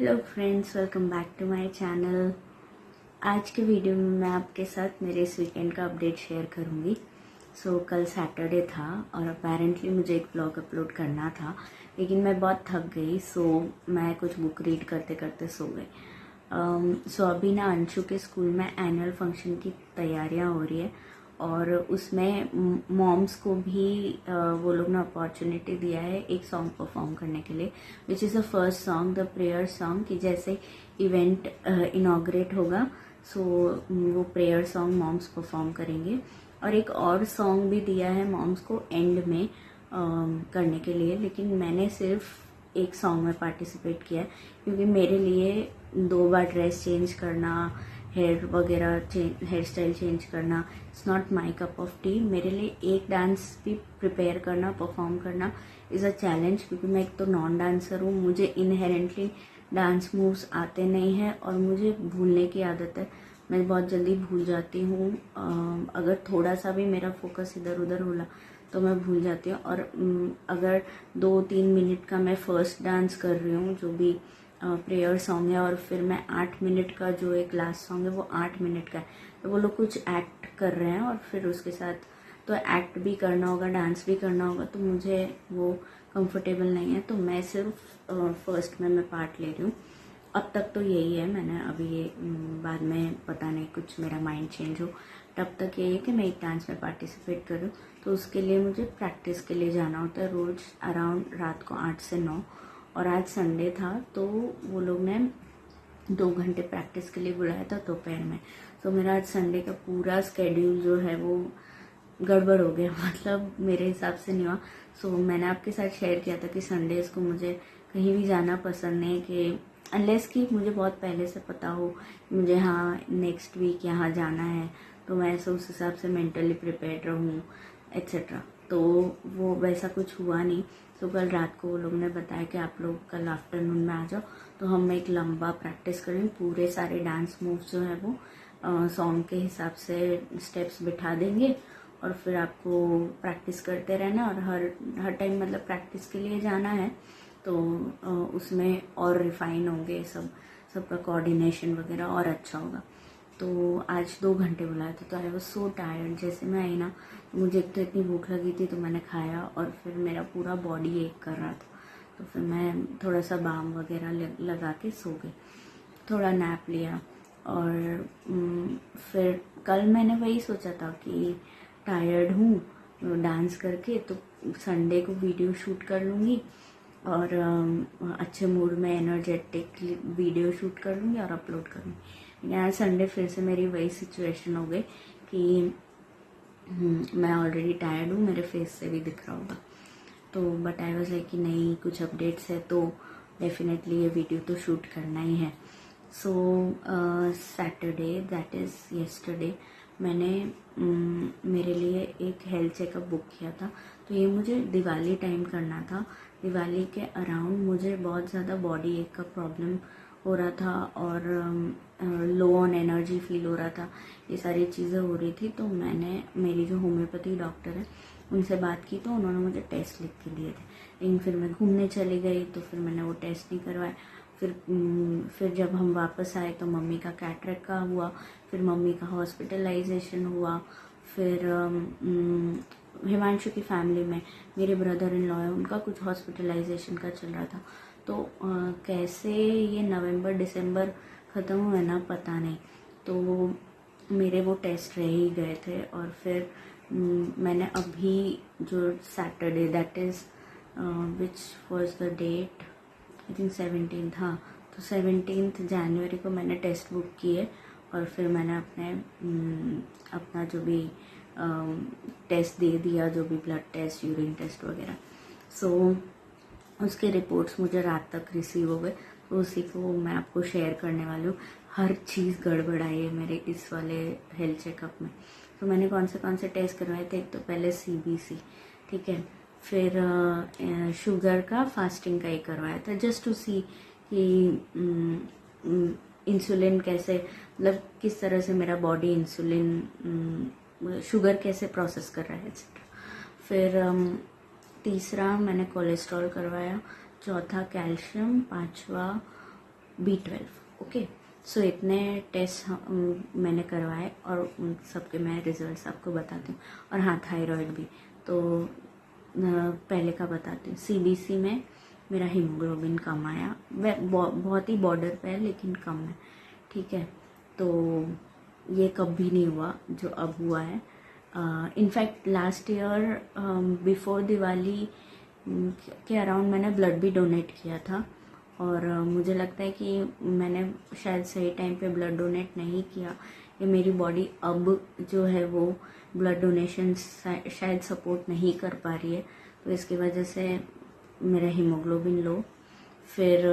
Hello friends, welcome back to my channel. आज के video में मैं आपके साथ मेरे इस वीकेंड का अपडेट शेयर करूंगी। कल सैटरडे था और अपेरेंटली मुझे एक ब्लॉग अपलोड करना था, लेकिन मैं बहुत थक गई। मैं कुछ बुक रीड करते करते सो गई। अभी ना अंशु के स्कूल में एनुअल फंक्शन की तैयारियां हो रही है और उसमें मॉम्स को भी वो लोग ने अपॉर्चुनिटी दिया है एक सॉन्ग परफॉर्म करने के लिए, which is the first song, the prayer song. कि जैसे इवेंट इनॉग्रेट होगा वो प्रेयर सॉन्ग मॉम्स परफॉर्म करेंगे। और एक और सॉन्ग भी दिया है मॉम्स को एंड में करने के लिए, लेकिन मैंने सिर्फ एक सॉन्ग में पार्टिसिपेट किया है क्योंकि मेरे लिए 2 बार ड्रेस चेंज करना, हेयर वगैरह हेयर स्टाइल चेंज करना, it's not my cup of T. मेरे लिए एक डांस भी प्रिपेयर करना, परफॉर्म करना इज़ अ चैलेंज, क्योंकि मैं एक तो नॉन डांसर हूँ, मुझे इनहेरेंटली डांस मूव्स आते नहीं हैं और मुझे भूलने की आदत है। मैं बहुत जल्दी भूल जाती हूँ। अगर थोड़ा सा भी मेरा फोकस इधर उधर होला तो मैं भूल जाती हूँ। और अगर 2-3 मिनट का मैं फर्स्ट डांस कर रही हूँ जो भी प्रेयर सॉन्ग है, और फिर मैं 8 मिनट का जो एक लास्ट सॉन्ग है वो 8 मिनट का है, तो वो लोग कुछ एक्ट कर रहे हैं और फिर उसके साथ तो एक्ट भी करना होगा, डांस भी करना होगा, तो मुझे वो कंफर्टेबल नहीं है। तो मैं सिर्फ फर्स्ट में मैं पार्ट ले रही हूँ। अब तक तो यही है, मैंने अभी ये बाद में पता नहीं कुछ मेरा माइंड चेंज हो, तब तक यही है कि मैं एक डांस में पार्टिसिपेट करूँ। तो उसके लिए मुझे प्रैक्टिस के लिए जाना होता है रोज़ अराउंड रात को 8 से 9। और आज संडे था तो वो लोग ने 2 घंटे प्रैक्टिस के लिए बुलाया था दोपहर में। तो मेरा आज संडे का पूरा स्केड्यूल जो है वो गड़बड़ हो गया, मतलब मेरे हिसाब से नहीं हुआ। मैंने आपके साथ शेयर किया था कि संडेज को मुझे कहीं भी जाना पसंद नहीं, कि अनलेस कि मुझे बहुत पहले से पता हो कि मुझे हाँ नेक्स्ट वीक यहाँ जाना है, तो मैं ऐसे उस हिसाब से मेंटली प्रिपेयर्ड रहूँ एक्सेट्रा। तो वो वैसा कुछ हुआ नहीं। कल रात को वो लोग ने बताया कि आप लोग कल आफ्टरनून में आ जाओ, तो हम एक लंबा प्रैक्टिस करें, पूरे सारे डांस मूव्स जो है वो सॉन्ग के हिसाब से स्टेप्स बिठा देंगे और फिर आपको प्रैक्टिस करते रहना। और हर टाइम मतलब प्रैक्टिस के लिए जाना है तो उसमें और रिफाइन होंगे सबका कोऑर्डिनेशन वगैरह और अच्छा होगा। तो आज 2 घंटे बुलाया था, तो आई वॉज सो टायर्ड। जैसे मैं आई ना, मुझे एक तो इतनी भूख लगी थी तो मैंने खाया और फिर मेरा पूरा बॉडी एक कर रहा था, तो फिर मैं थोड़ा सा बाम वगैरह लगा के सो गई, थोड़ा नैप लिया। और फिर कल मैंने वही सोचा था कि टायर्ड हूँ डांस करके, तो संडे को वीडियो शूट कर लूँगी और अच्छे मूड में एनर्जेटिक वीडियो शूट कर लूँगी और अपलोड करूँगी। यार संडे फिर से मेरी वही सिचुएशन हो गई कि मैं ऑलरेडी टायर्ड हूँ, मेरे फेस से भी दिख रहा होगा। तो बट आई वाज लाइक कि नहीं, कुछ अपडेट्स है तो डेफिनेटली ये वीडियो तो शूट करना ही है। सैटरडे दैट इज़ येस्टरडे मैंने मेरे लिए एक हेल्थ चेकअप बुक किया था। तो ये मुझे दिवाली टाइम करना था। दिवाली के अराउंड मुझे बहुत ज़्यादा बॉडी एक का प्रॉब्लम हो रहा था और लो ऑन एनर्जी फील हो रहा था, ये सारी चीज़ें हो रही थी। तो मैंने मेरी जो होम्योपैथी डॉक्टर है उनसे बात की, तो उन्होंने मुझे टेस्ट लिख के दिए थे, लेकिन फिर मैं घूमने चली गई तो फिर मैंने वो टेस्ट नहीं करवाया। फिर जब हम वापस आए तो मम्मी का कैटरेक्ट का हुआ, फिर मम्मी का हॉस्पिटलाइजेशन हुआ। फिर हिमांशु की फैमिली में मेरे ब्रदर इन लॉ है, उनका कुछ हॉस्पिटलाइजेशन का चल रहा था। तो कैसे ये नवंबर दिसंबर ख़त्म हुआ ना पता नहीं। तो मेरे वो टेस्ट रह ही गए थे। और फिर मैंने अभी जो Saturday that is which was the date, I think 17, हाँ, तो 17 जनवरी को मैंने टेस्ट बुक किए और फिर मैंने अपना जो भी टेस्ट दे दिया, जो भी ब्लड टेस्ट, यूरिन टेस्ट वगैरह। उसके रिपोर्ट्स मुझे रात तक रिसीव हो गए, तो उसी को मैं आपको शेयर करने वाली हूँ। हर चीज़ गड़बड़ आई है मेरे इस वाले हेल्थ चेकअप में। तो मैंने कौन से टेस्ट करवाए थे, एक तो पहले CBC, ठीक है, फिर शुगर का फास्टिंग का ही करवाया था, जस्ट टू सी कि इंसुलिन कैसे, मतलब किस तरह से मेरा बॉडी इंसुलिन शुगर कैसे प्रोसेस कर रहा है एक्सेट्रा। फिर तीसरा मैंने कोलेस्ट्रॉल करवाया, चौथा कैल्शियम, पांचवा B12। ओके, सो इतने टेस्ट मैंने करवाए और उन सबके मैं रिजल्ट्स आपको बताती हूँ। और हाँ, थायराइड भी तो पहले का बताती हूँ। CBC में मेरा हीमोग्लोबिन कम आया, बहुत ही बॉर्डर पे है लेकिन कम है, ठीक है। तो ये कभी नहीं हुआ जो अब हुआ है। In fact last year before Diwali के अराउंड मैंने ब्लड भी डोनेट किया था, और मुझे लगता है कि मैंने शायद सही टाइम पे ब्लड डोनेट नहीं किया, या मेरी बॉडी अब जो है वो ब्लड डोनेशन शायद सपोर्ट नहीं कर पा रही है, तो इसकी वजह से मेरा हीमोग्लोबिन लो। फिर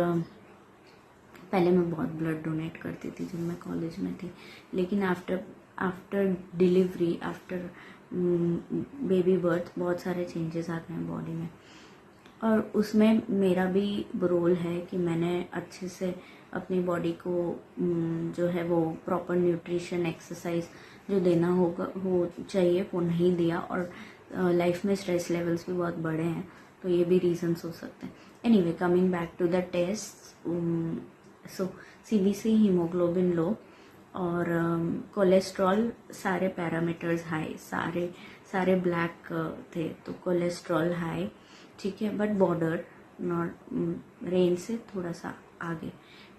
पहले मैं बहुत ब्लड डोनेट करती थी जब मैं कॉलेज में थी, लेकिन after delivery, after baby birth बहुत सारे चेंजेस आते हैं बॉडी में, और उसमें मेरा भी रोल है कि मैंने अच्छे से अपनी बॉडी को जो है वो प्रॉपर न्यूट्रिशन, एक्सरसाइज जो देना हो चाहिए वो नहीं दिया, और लाइफ में स्ट्रेस लेवल्स भी बहुत बड़े हैं, तो ये भी रीजंस हो सकते हैं। Anyway, coming back to the test, so CBC, haemoglobin low, और कोलेस्ट्रॉल सारे पैरामीटर्स हाई, सारे ब्लैक थे, तो कोलेस्ट्रॉल हाई, ठीक है, बट बॉर्डर नॉट रेंज से थोड़ा सा आगे,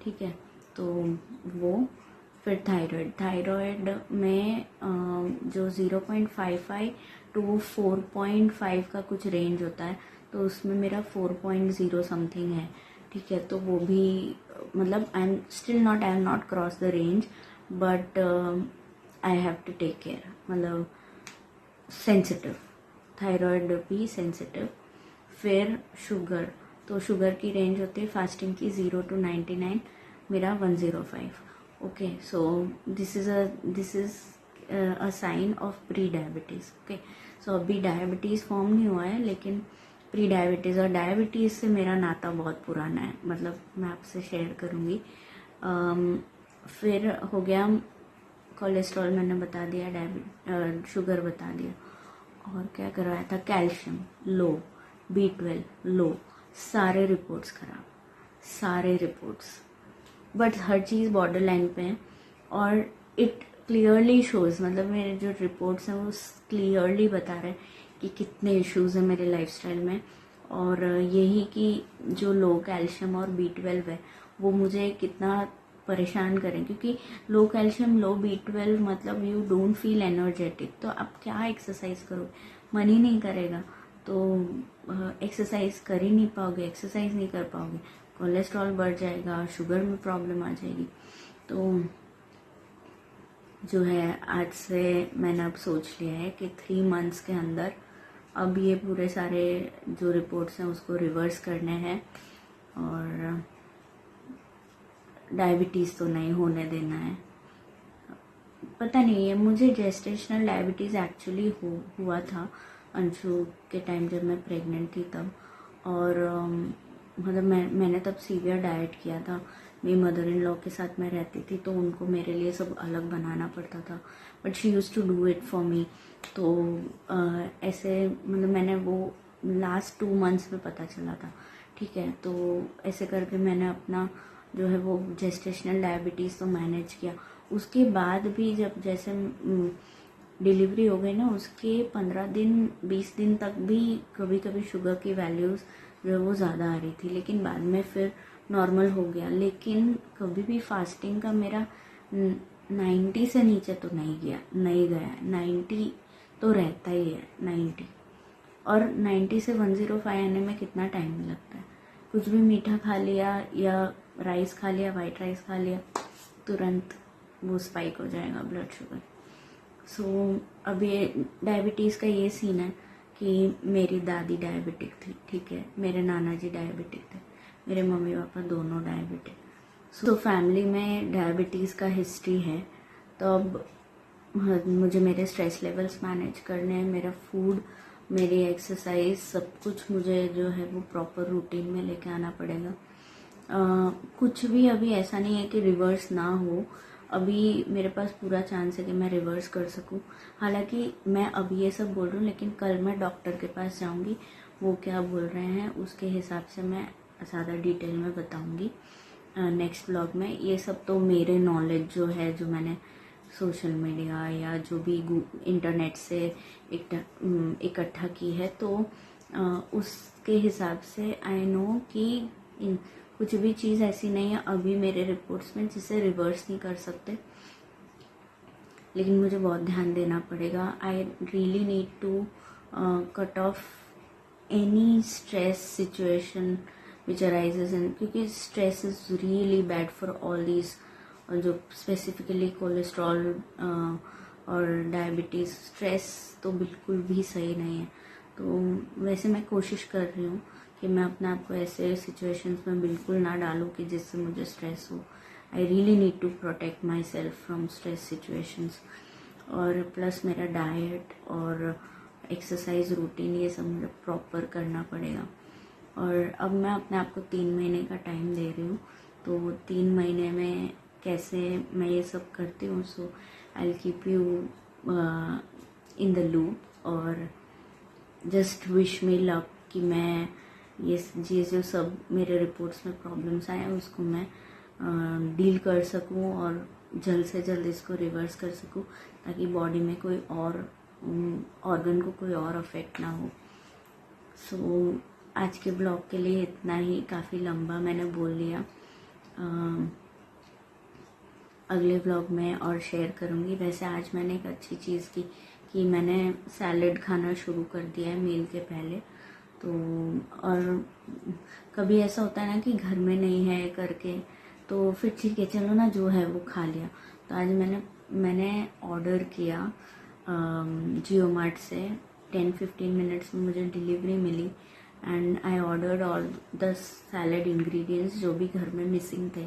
ठीक है। तो वो फिर थायराइड में जो 0.55 to 4.5 का कुछ रेंज होता है, तो उसमें मेरा 4.0 समथिंग है, ठीक है। तो वो भी मतलब I am not cross the range, but I have to take care, मतलब सेंसिटिव, थायराइड भी सेंसिटिव। फिर शुगर, तो शुगर की रेंज होती है फास्टिंग की 0 to 99, मेरा 105। Okay, so this is a sign of pre diabetes. Okay, so अभी डायबिटीज़ फॉर्म नहीं हुआ है, लेकिन प्री डायबिटीज़ और डायबिटीज़ से मेरा नाता बहुत पुराना है, मतलब मैं आपसे शेयर करूँगी। फिर हो गया कोलेस्ट्रॉल, मैंने बता दिया, शुगर बता दिया, और क्या करवाया था, कैल्शियम लो, B12 लो, सारे रिपोर्ट्स खराब, सारे reports, but her cheese border line पे है, और इट क्लियरली शोज, मतलब मेरे जो रिपोर्ट्स हैं वो क्लियरली बता रहे हैं कि कितने इश्यूज हैं मेरे लाइफस्टाइल में, और यही कि जो लो कैल्शियम और B12 है वो मुझे कितना परेशान करें, क्योंकि लो कैल्शियम, लो B12 मतलब यू डोंट फील एनर्जेटिक, तो आप क्या एक्सरसाइज करोगे, मन ही नहीं करेगा, तो एक्सरसाइज कर ही नहीं पाओगे, एक्सरसाइज नहीं कर पाओगे, कोलेस्ट्रॉल बढ़ जाएगा, शुगर में प्रॉब्लम आ जाएगी। तो जो है आज से मैंने अब सोच लिया है कि 3 months के अंदर अब ये पूरे सारे जो रिपोर्ट्स हैं उसको रिवर्स करने हैं, और डायबिटीज़ तो नहीं होने देना है। पता नहीं है, मुझे जेस्टेशनल डायबिटीज़ एक्चुअली हुआ था अंशु के टाइम जब मैं प्रेग्नेंट थी तब, और मतलब मैंने तब सीवियर डाइट किया था। मेरी मदर इन लॉ के साथ मैं रहती थी, तो उनको मेरे लिए सब अलग बनाना पड़ता था, but she use to do it for me. तो ऐसे मतलब मैंने वो लास्ट 2 months में पता चला था, ठीक है। तो ऐसे करके मैंने अपना जो है वो जेस्टेशनल डायबिटीज़ तो मैनेज किया। उसके बाद भी जब जैसे डिलीवरी हो गई ना, उसके 15 दिन 20 दिन तक भी कभी कभी शुगर की वैल्यूज़ जो है वो ज़्यादा आ रही थी, लेकिन बाद में फिर नॉर्मल हो गया। लेकिन कभी भी फास्टिंग का मेरा 90 से नीचे तो नहीं गया 90 तो रहता ही है 90, और 90 से 105 आने में कितना टाइम लगता है, कुछ भी मीठा खा लिया या राइस खा लिया, वाइट राइस खा लिया, तुरंत वो स्पाइक हो जाएगा ब्लड शुगर। सो अब ये डायबिटीज़ का ये सीन है कि मेरी दादी डायबिटिक थी, ठीक है, मेरे नाना जी डायबिटिक थे, मेरे मम्मी पापा दोनों डायबिटिक। सो फैमिली में डायबिटीज़ का हिस्ट्री है, तो अब मुझे मेरे स्ट्रेस लेवल्स मैनेज करने हैं, मेरा फूड, मेरी एक्सरसाइज, सब कुछ मुझे जो है वो प्रॉपर रूटीन में लेके आना पड़ेगा। कुछ भी अभी ऐसा नहीं है कि रिवर्स ना हो, अभी मेरे पास पूरा चांस है कि मैं रिवर्स कर सकूं। हालांकि मैं अभी ये सब बोल रही हूँ, लेकिन कल मैं डॉक्टर के पास जाऊंगी, वो क्या बोल रहे हैं उसके हिसाब से मैं ज़्यादा डिटेल में बताऊंगी। नेक्स्ट ब्लॉग में। ये सब तो मेरे नॉलेज जो है, जो मैंने सोशल मीडिया या जो भी इंटरनेट से इकट्ठा की है, तो उसके हिसाब से आई नो कि कुछ भी चीज़ ऐसी नहीं है अभी मेरे रिपोर्ट्स में जिसे रिवर्स नहीं कर सकते, लेकिन मुझे बहुत ध्यान देना पड़ेगा। I really need to cut off any stress situation which arises in, क्योंकि stress is really bad for all these, जो स्पेसिफिकली कोलेस्ट्रॉल और डायबिटीज़। स्ट्रेस तो बिल्कुल भी सही नहीं है। तो वैसे मैं कोशिश कर रही हूँ कि मैं अपने आप को ऐसे सिचुएशंस में बिल्कुल ना डालूँ कि जिससे मुझे स्ट्रेस हो। I really need to protect myself from stress situations. और प्लस मेरा डाइट और एक्सरसाइज रूटीन, ये सब मुझे प्रॉपर करना पड़ेगा। और अब मैं अपने आप को 3 महीने का टाइम दे रही हूँ, तो 3 महीने में कैसे मैं ये सब करती हूँ, so I will keep you in the loop. और जस्ट विश मी लक कि मैं ये जो सब मेरे रिपोर्ट्स में प्रॉब्लम्स आए हैं उसको मैं डील कर सकूं और जल्द से जल्द इसको रिवर्स कर सकूं, ताकि बॉडी में कोई और ऑर्गन को कोई और अफेक्ट ना हो। सो आज के ब्लॉग के लिए इतना ही, काफ़ी लंबा मैंने बोल लिया। अगले ब्लॉग में और शेयर करूँगी। वैसे आज मैंने एक अच्छी चीज़ की कि मैंने सैलेड खाना शुरू कर दिया है मील के पहले। तो और कभी ऐसा होता है ना कि घर में नहीं है करके, तो फिर ठीक है चलो ना जो है वो खा लिया। तो आज मैंने ऑर्डर किया जियो मार्ट से। 10-15 मिनट्स में मुझे डिलीवरी मिली and I ordered all the salad ingredients जो भी घर में मिसिंग थे।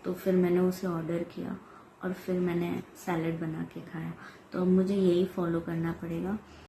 तो फिर मैंने उसे ऑर्डर किया और फिर मैंने सैलेड बना के खाया। तो अब मुझे यही फॉलो करना पड़ेगा